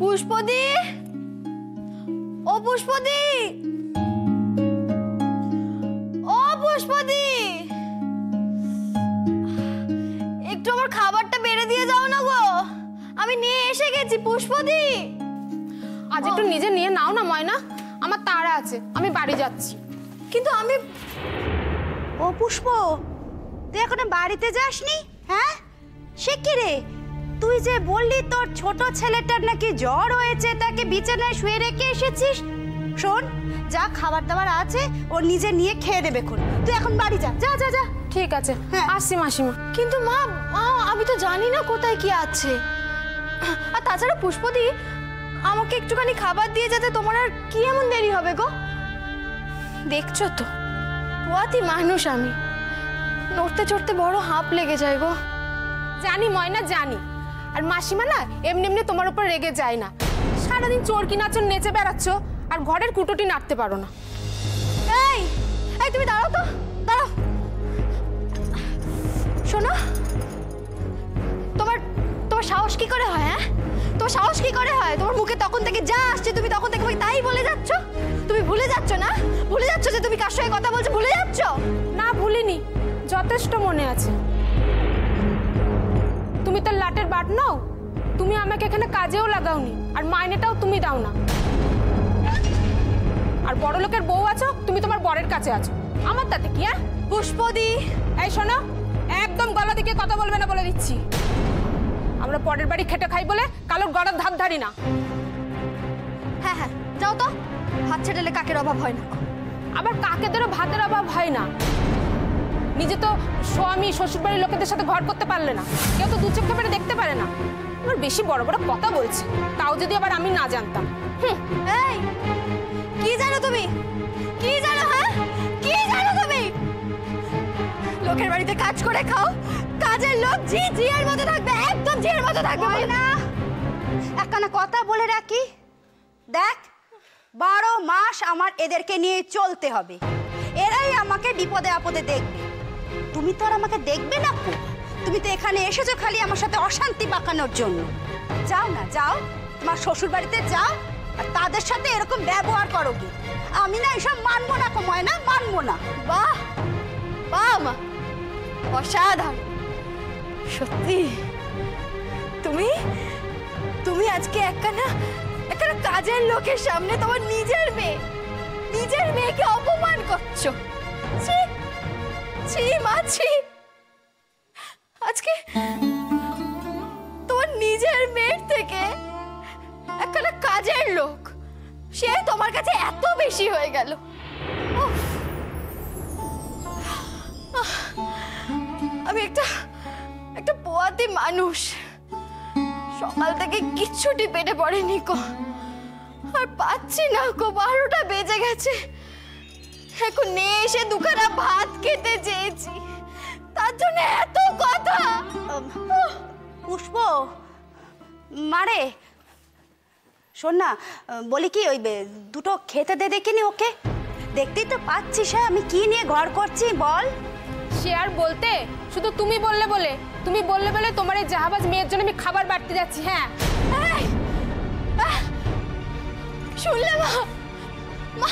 পুষ্পদি, ও পুষ্পদি, ও পুষ্পদি, একটু আমার খাবারটা বেড়ে দিয়ে যাও না গো, আমি নিয়ে এসে গেছি। পুষ্পদি, আজ একটু নিজে নিয়ে নাও না ময়না, আমার তাড়া আছে, আমি বাড়ি যাচ্ছি। কিন্তু আমি। ও পুষ্প, তুই এখনো বাড়িতে যাসনি? হ্যাঁ, সে কি রে? তুই যে বললি তোর ছোট ছেলেটার নাকি জ্বর হয়েছে, তাকে বিছানায় শুয়ে রেখে এসেছিস। শোন, যা খাবার দাবার আছে ও নিজে নিয়ে খেয়ে নেবে। তুই এখন বাড়ি যা, যা যা যা। ঠিক আছে, আসছি মাসিমা। কিন্তু মা, আমি তো জানি না কোথায় কি আছে। আর তাছাড়া পুষ্পদি, আমাকে একটুখানি খাবার দিয়ে যেতে তোমার আর কি এমন দেরি হবে গো? দেখছো তো, পোয়াতি মানুষ আমি, নড়তে চড়তে বড় হাঁপ লেগে যায় গো। জানি ময়না, জানি। আর মাসিমা না এমনি এমনি তোমার উপর রেগে যায় না। সারাদিন চোরকি নাচন নেচে বেড়াচ্ছ আর ঘরের কুটোটি নাড়তে পারো না। এই এই তুমি দাঁড়াও তো, দাঁড়াও। শোনো, তোমার তোমার সাহস কি করে হয়? হ্যাঁ, তোমার সাহস কি করে হয়? তোমার মুখে তখন থেকে যা আসছে তুমি তখন থেকে তাই বলে যাচ্ছ। তুমি ভুলে যাচ্ছ না? ভুলে যাচ্ছ যে তুমি কার সঙ্গে কথা বলছো? ভুলে যাচ্ছ? না, ভুলিনি, যথেষ্ট মনে আছে। তুমি তো লাটের বাট নাও, তুমি আমাকে এখানে কাজেও লাগাওনি, আর মাইনেটাও তুমি দাও না। আর বড় লোকের বউ আছো, তুমি তোমার বরের কাছে আছো, আমার তাতে কি? হ্যাঁ পুষ্পদি, এই শোনো, একদম গলা দিকে কথা বলবে না বলে দিচ্ছি। আমরা পরের বাড়ি খেটে খাই বলে কালোর গড়ার ধার ধারি না। হ্যাঁ হ্যাঁ, যাও তো। হাত ছেড়েলে কাকের অভাব হয় না। আবার কাকেদেরও ভাতের অভাব হয় না। নিজে তো স্বামী শ্বশুরবাড়ির লোকেদের সাথে ঘর করতে পারলে না, কেউ তো দু চোখে মেরে দেখতে পারে না। আবার বেশি বড় বড় কথা বলছে, তাও যদি আবার আমি না জানতাম। এই, কি জানো তুমি? কি জানো? হ্যাঁ, কি জানো তুমি? লোকের বাড়িতে কাজ করে খাও, কাজের লোক জিয়ের মতো থাকবে, একদম জিয়ের মতো থাকবে না। একখানা কথা বলে রাখি, দেখ, 12 মাস আমার এদেরকে নিয়ে চলতে হবে। এরাই আমাকে বিপদে আপদে দেখবে। তুমি তো আর আমাকে দেখবে না। তুমি তো এখানে এসেছো খালি আমার সাথে অশান্তি পাকানোর জন্য। যাও না, যাও তোমার শ্বশুর বাড়িতে যাও, আর তাদের সাথে এরকম ব্যবহার করো কি? আমি না এসব মানবো না, ময়না, মানবো না। বাহ বাহ মা, অসাধারণ। সত্যি তুমি তুমি আজকে একখানা কাজের লোকের সামনে তোমার নিজের মেয়েকে অপমান করছো। ছি ছি মা, ছি। আজকে তোমার নিজের মেয়ের থেকে একখানা কাজের লোক, সে তোমার কাছে এত বেশি হয়ে গেল। আমি একটা পোয়াতি মানুষ, সকাল থেকে কিচ্ছুটি পেটে পড়েনি গো, আর পাচ্ছি না গো। 12টা বেজে গেছে, এখন নিয়ে এসে দুখানা ভাত খেতে চেয়েছি, তার জন্য এত কথা। পুষ্প, মারে শোন না, বলি কি, ওই দুটো খেতে দে দেখিনি ওকে। দেখতেই তো পাচ্ছিস আমি কি নিয়ে ঘর করছি, বল। সে আর বলতে, শুধু তুমি বললে বলে তোমার এই জাহাবাজ মেয়ের জন্য আমি খাবার বাড়তে যাচ্ছি। হ্যাঁ, শুনলে মা? মা,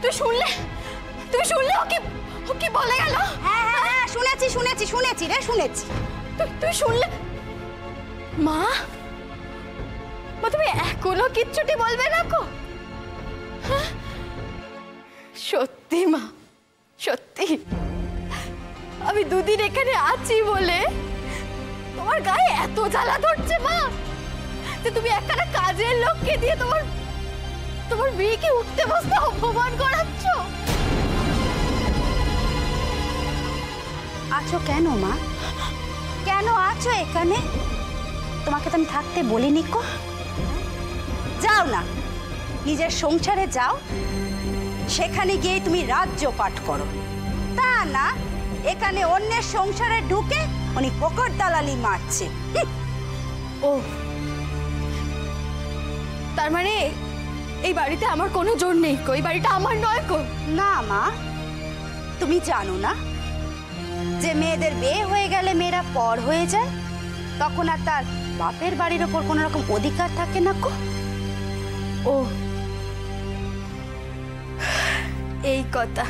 তুই শুনলে? ও কি বলে গেল? হ্যাঁ হ্যাঁ হ্যাঁ, শুনেছি রে, শুনেছি। তুই শুনলে? মা, তুমি এখনো কিচ্ছুটি বলবে না গো? সত্যি মা, সত্যি আমি দুদিন এখানে আছি বলে তোমার গায়ে এত জ্বালা ধরছে মা, যে তুমি একখানা কাজের লোককে দিয়ে তোমার মেয়েকে উঠতে বসতে অপমান করাচ্ছ। আছো কেন মা? কেন আছো এখানে? তোমাকে তো আমি থাকতে বলিনি কো। যাও না, নিজের সংসারে যাও, সেখানে গিয়ে তুমি রাজ্য পাঠ করো। তা না, এখানে অন্যের সংসারে ঢুকে উনি পকড় দালালি মারছে। ও, তার মানে এই বাড়িতে আমার কোনো জোর নেই কো? এই বাড়িটা আমার নয় কো? না মা, তুমি জানো না যে মেয়েদের বিয়ে হয়ে গেলে মেয়েরা পর হয়ে যায়? তখন আর তার বাপের বাড়ির ওপর কোনো রকম অধিকার থাকে না কো। ও এই কথা।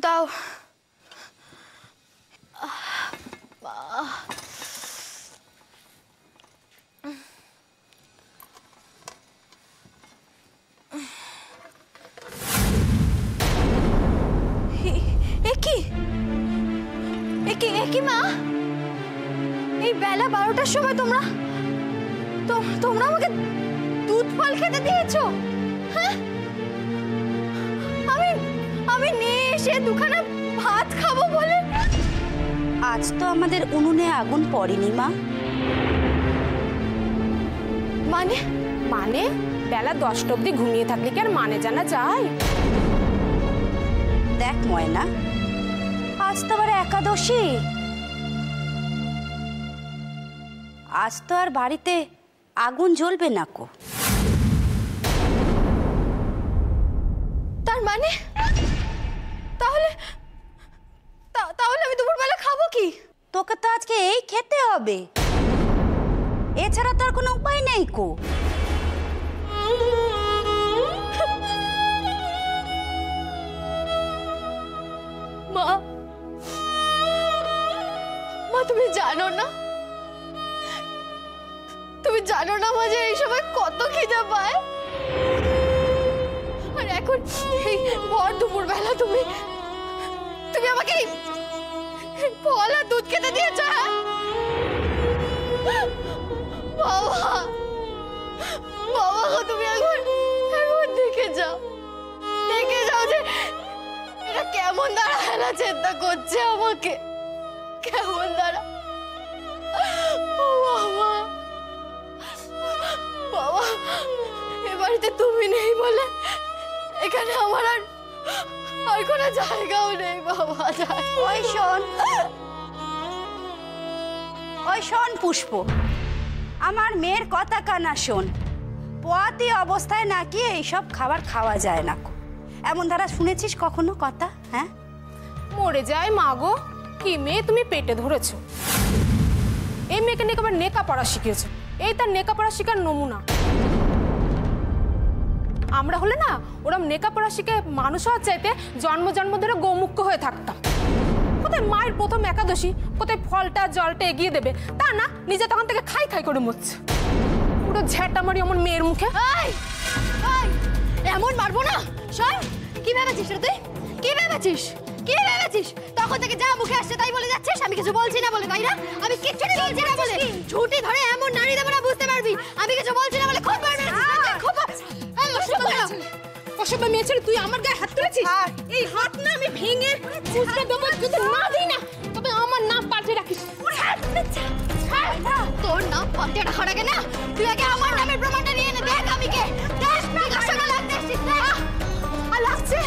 দাও। কি মা, এই বেলা 12টার সময় তোমরা আমাকে দুধ ফল খেতে দিয়েছো? হ্যাঁ, আমি নিয়ে এসে দুখানা ভাত খাবো বলে। আজ তো আমাদের উনুনে আগুন পড়েনি মা। মানে মানে বেলা 10টা অবধি ঘুমিয়ে থাকলে কি আর মানে জানা যায়? দেখ ময়না, আজ তো আবার একাদশী। আজ তো আর বাড়িতে আগুন জ্বলবে না কো। তার মানে তাহলে আমি দুপুরবেলা খাবো কি? তোকে তো আজকে এই খেতে হবে, এছাড়া তো আর কোনো উপায় নেই কো। মা, তুমি জানো না মা যে এই সময় কত খিদে পায়? আর এখন এই ভর দুপুর বেলা তুমি আমাকে ফল আর দুধ খেতে দিয়েছো? বাবা তুমি একবার দেখে যাও যে এটা কেমন দাঁড়া হেলা চিন্তা করছে আমাকে, কেমন দাঁড়া। বাবা, এ বাড়িতে তুমি নেই বলে এখানে আমার আর কোনো জায়গাও নেই বাবা। ওই শোন পুষ্প, আমার মেয়ের কথা কানা শোন। পোয়াতি অবস্থায় নাকি এইসব খাবার খাওয়া যায় না। এমন ধারা শুনেছিস কখনো কথা? হ্যাঁ, মরে যায় মা গো, কি মেয়ে তুমি পেটে ধরেছো। এই মেয়েকে নিয়ে আবার নেকা পড়া শিখিয়েছো, এই তার নেকা পড়া শিখার নমুনা। আমরা হলে না ওরম নেকা পড়া শিখে মানুষ হওয়ার চাইতে জন্ম ধরে গোমুখ্য হয়ে থাকতাম। কোথায় মায়ের প্রথম একাদশী, কোথায় ফলটা জলটা এগিয়ে দেবে, তা না নিজে তখন থেকে খাই করে মরছে। পুরো ঝ্যাটা মারি আমার মেয়ের মুখে। এমন মারবো না। শোন, কি ভেবেছিস রে তুই? কি ভেবেছিস? তখন থেকে যা মুখে আসছে তাই বলে যাচ্ছিস। আমি কিছু বলছি না বলে, তাই না? আমি কিচ্ছু বলছি না বলে ঝুঁটি ধরে এমন নাড়ি দেবো না, বুঝতে পারবি। আমি কিছু বলছি না বলে খুব অসভ্য মেয়ে ছেলে, তুই আমার গায়ে হাত তুলেছিস। এই হাত না আমি ভেঙে ফুসকে দেবো, যদি না দিই না তবে আমার নাম পাল্টে রাখিস। তোর নাম পাল্টে রাখার আগে না তুই আগে আমার নামের প্রমাণটা নিয়ে নে। দেখ আমি কে, দেখ বিকাশনা লাগতেছিস। আর লাগছে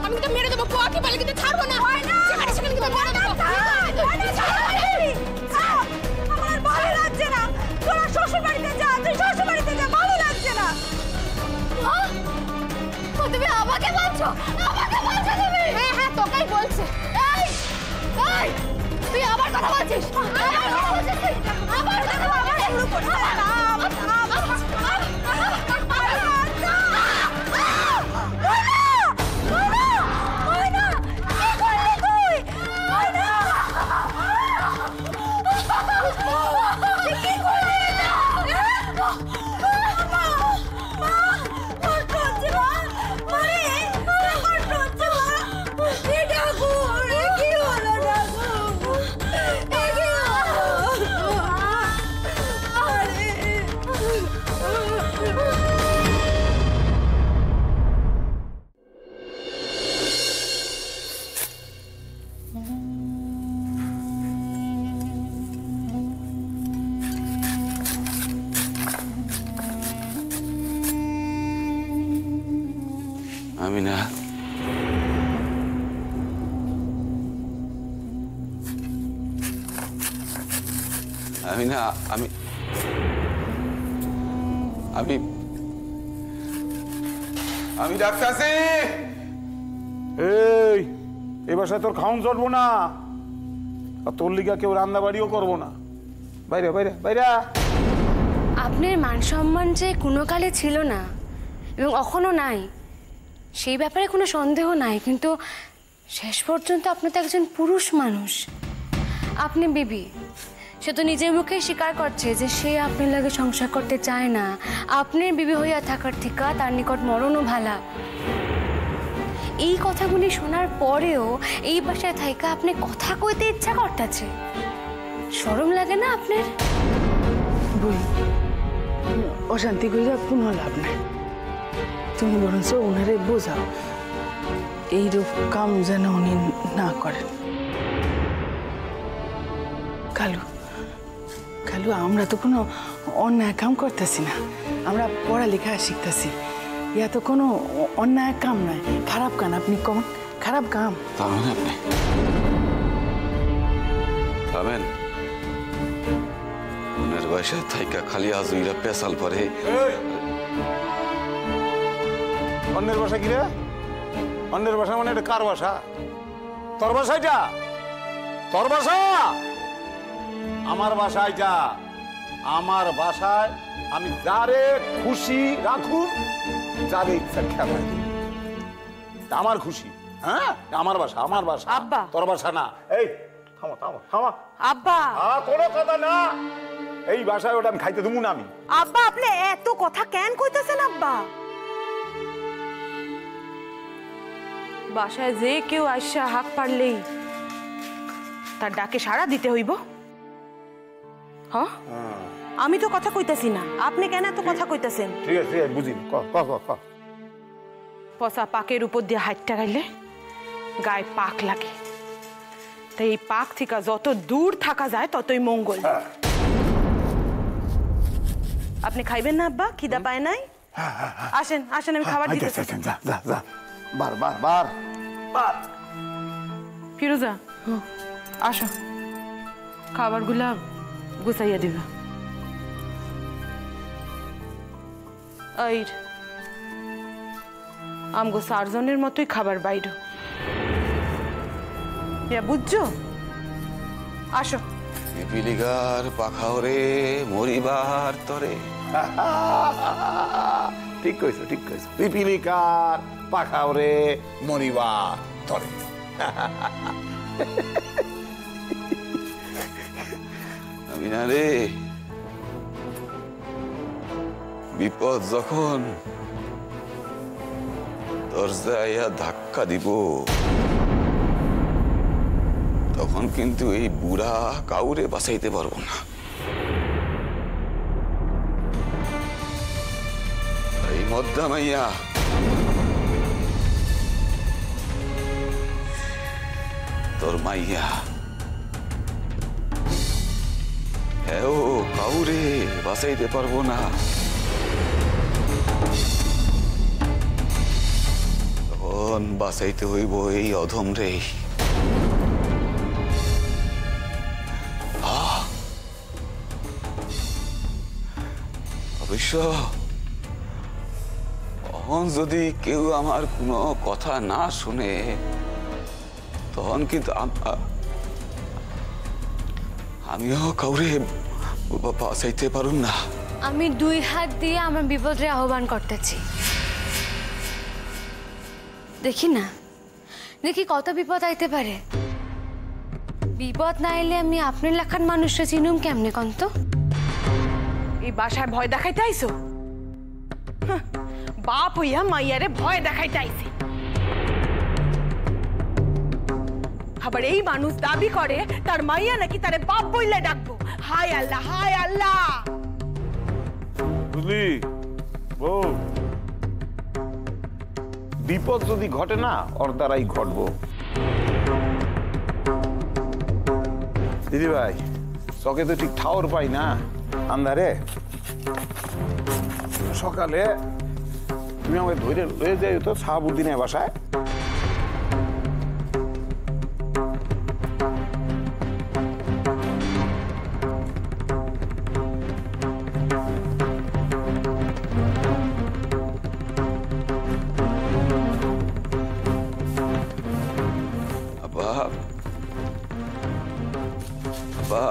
আমি তো মেরে দেবো, পোয়াকে পালে কিন্তু ছাড়বো না। সেখানে কিন্তু মেরে দেবো। আমার ভালো লাগছে না। তোরা শ্বশুর বাড়িতে যা, তুই শ্বশুর বাড়িতে যা, ভালো লাগছে না। তুমি আমাকে বলছো তুমি? হ্যাঁ তোকেই বলছে। তুই আবার কথা বলছিস? আবার কথা আবার শুরু করিস। আমিনা, আমি ডাক্তারছি। এই এই বাসায় তোর খাউন চলবো না, আর তোর লিগা কেউ রান্না বাড়িও করবো না। বাইরে বাইরে বাইরে। আপনার মান সম্মান যে কোনো কালে ছিল না এবং এখনো নাই, সেই ব্যাপারে কোনো সন্দেহ নাই, কিন্তু শেষ পর্যন্ত আপনি তো একজন পুরুষ মানুষ। আপনি বিবি, সে তো নিজের মুখে স্বীকার করছে যে সে আপনার লাগে সংসার করতে চায় না। আপনার বিবি হইয়া থাকার থেকে তার নিকট মরণও ভালা। এই কথাগুলি শোনার পরেও এই বাসায় থাইকা আপনি কথা কইতে ইচ্ছা করতেছে, শরম লাগে না আপনার? বই অশান্তি কইরা কোনো লাভ নাই। তুমি বরঞ্চ ওনারে বোঝাও এইরূপ কাম যেন উনি না করেন। কালু কালু, আমরা তো কোনো অন্যায় কাম করতেছি না, আমরা পড়ালেখা শিখতেছি। ইয়া তো কোনো অন্যায় কাম নয়, খারাপ কাম। আপনি কম খারাপ কাম। থামেন আপনি, থামেন। মনের বাসায় থাইকা খালি আজুইরা পেশাল পরে। অন্যের বাসা কি রে? অন্যের বাসা মানে এটা কার বাসা? তোর বাসা এটা? তোর বাসা? আমার বাসা এটা। আমার বাসায় আমি যারে খুশি রাখুন, যারে ইচ্ছা খেলা আমার খুশি। হ্যাঁ, আমার বাসা, আমার বাসা। আব্বা। তোর বাসা না। এই থামো থামো থামো। আব্বা আর কোনো কথা না, এই বাসায় ওটা আমি খাইতে দেবো না আমি। আব্বা, আপনি এত কথা কেন কইতেছেন আব্বা? বাসায় যে কেউ আইসা হাক পারলেই তার ডাকে সাড়া দিতে হইব। হ্যাঁ, আমি তো কথা কইতাছি না, আপনি কেন এত কথা কইতাছেন? ঠিক আছে, বুঝি। ক ক ক ক। পচা পাকের উপর দিয়ে হাইটটা গাইলে গায়ে পাক লাগে, তাই এই পাক থেকে যত দূর থাকা যায় ততই মঙ্গল। আপনি খাইবেন না আব্বা? খিদা পায় নাই? আসেন আসেন, আমি খাবার দিতেছি। যা যা যা, বার বার বার বার। ফিরোজা, আসো, খাবারগুলা গুছাইয়া দিবা। আইর আমগো 4 জনের মতোই খাবার বাইর, বুঝছো? আসো। পিপিলিকার পাখাওরে মরিবার তরে। ঠিক কইছো, ঠিক কইছো। পিপিলিকার পাখাওরে মরিবার তরে। আমি না রে, বিপদ যখন দরজায় ধাক্কা দিব, তখন কিন্তু এই বুড়া কাউরে বাঁচাইতে পারবো না। এই মদ্দা মাইয়া তোর মাইয়া, হ্যাঁ, ও কাউরে বাঁচাইতে পারবো না। তখন বাঁচাইতে হইব এই অধম রে। অবশ্য তখন যদি কেউ আমার কোনো কথা না শুনে, তখন কিন্তু আমিও কাউরে বাঁচাইতে পারুম না। আমি 2 হাত দিয়ে আমার বিপদরে আহ্বান করতেছি। দেখি না, দেখি কত বিপদ আইতে পারে। বিপদ না এলে আমি আপনার লেখার মানুষরা চিনুম কেমনে কন্ত? এই বাসায় ভয় দেখাইতে আইছো? বাপ হইয়া মাইয়ারে ভয় দেখাইতে আইছে। আবার এই মানুষ দাবি করে তার মাইয়া নাকি তারে বাপ বইলে ডাকবো। হায় আল্লাহ, হায় আল্লাহ। বুঝলি বউ, বিপদ যদি ঘটে না, ওর দ্বারাই ঘটবো। দিদি ভাই, চকে তো ঠিক ঠাওর পাই না আন্ধারে। সকালে তুমি আমাকে ধরে লয়ে যাই তো শাহাবুদ্দিনের বাসায়।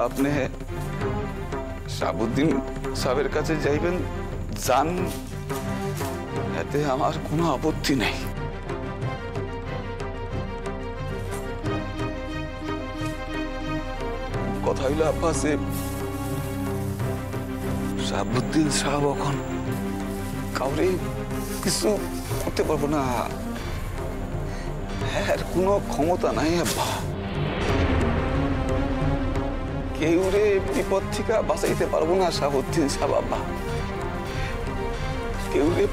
আপনি শাহাবুদ্দিন সাহেবের কাছে যাইবেন, যান, এতে আমার কোনো আপত্তি নেই। কথা হইল আব্বা যে শাহাবুদ্দিন সাহেব এখন কাউরে কিছু করতে পারবো না, হ্যাঁ কোনো ক্ষমতা নাই আব্বা। কেউ রে বিপদ থেকে বাঁচাইতে পারবো না শাহাবুদ্দিন সাহেব আব্বা, কেউ রে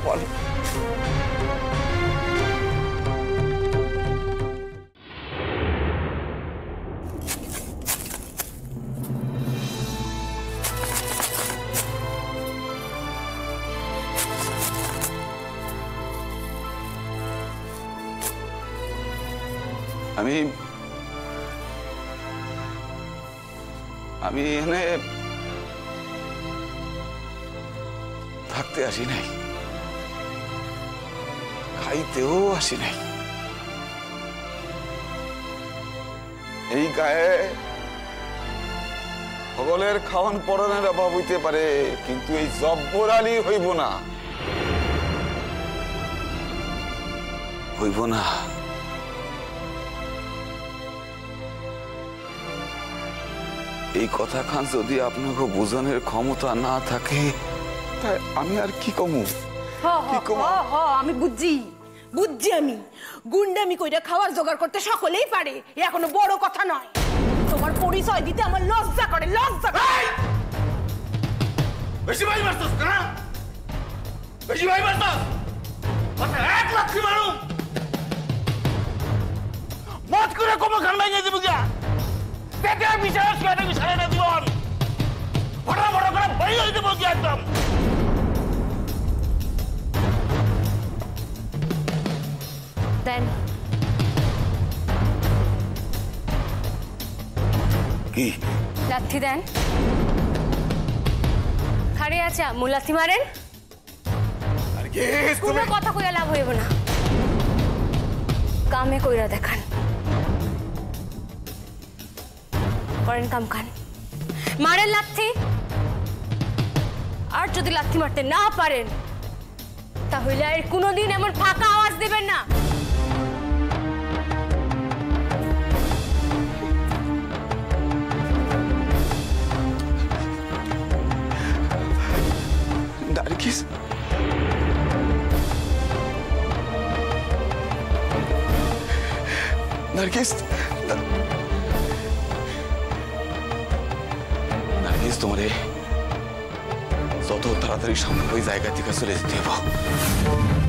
আমি এখানে থাকতে আসি নাই, খাইতেও আসি নাই। এই গায়ে সকলের খাওয়ান পরানের অভাব হইতে পারে, কিন্তু এই জব্বর আলী হইব না, হইব না। এই কথা খান যদি আপনাকে বোঝানোর ক্ষমতা না থাকে, তাই আমি আর কি কমু? আমি বুঝছি আমি গুন্ডামি কইরা খাওয়ার জোগাড় করতে সকলেই পারে, এ এখনো বড় কথা নয়। তোমার পরিচয় দিতে আমার লজ্জা করে, লজ্জা করে। বেশি ভাই মারছস না, বেশি ভাই মারছস। কথা 1 লাখ কি মারু, মত করে কম খান ভাঙিয়ে দিব গা। পেটে বিচার শুয়াতে বিচারে না দিবন, বড় বড় করে বই হই দিব কি একদম। দেন কি লাথি দেন, খাড়ে আছে আম্মু, লাথি মারেন। কোনো কথা কইয়া লাভ হইব না, কামে কইরা দেখান। করেন কাম খান, মারেন লাথি। আর যদি লাথি মারতে না পারেন, তাহলে আর কোনোদিন এমন ফাঁকা আওয়াজ দেবেন না। নার্গিস, নার্গিস, নার্গিস, তোমারে যত তাড়াতাড়ি সম্ভব ওই জায়গা থেকে চলে যেতে হবে।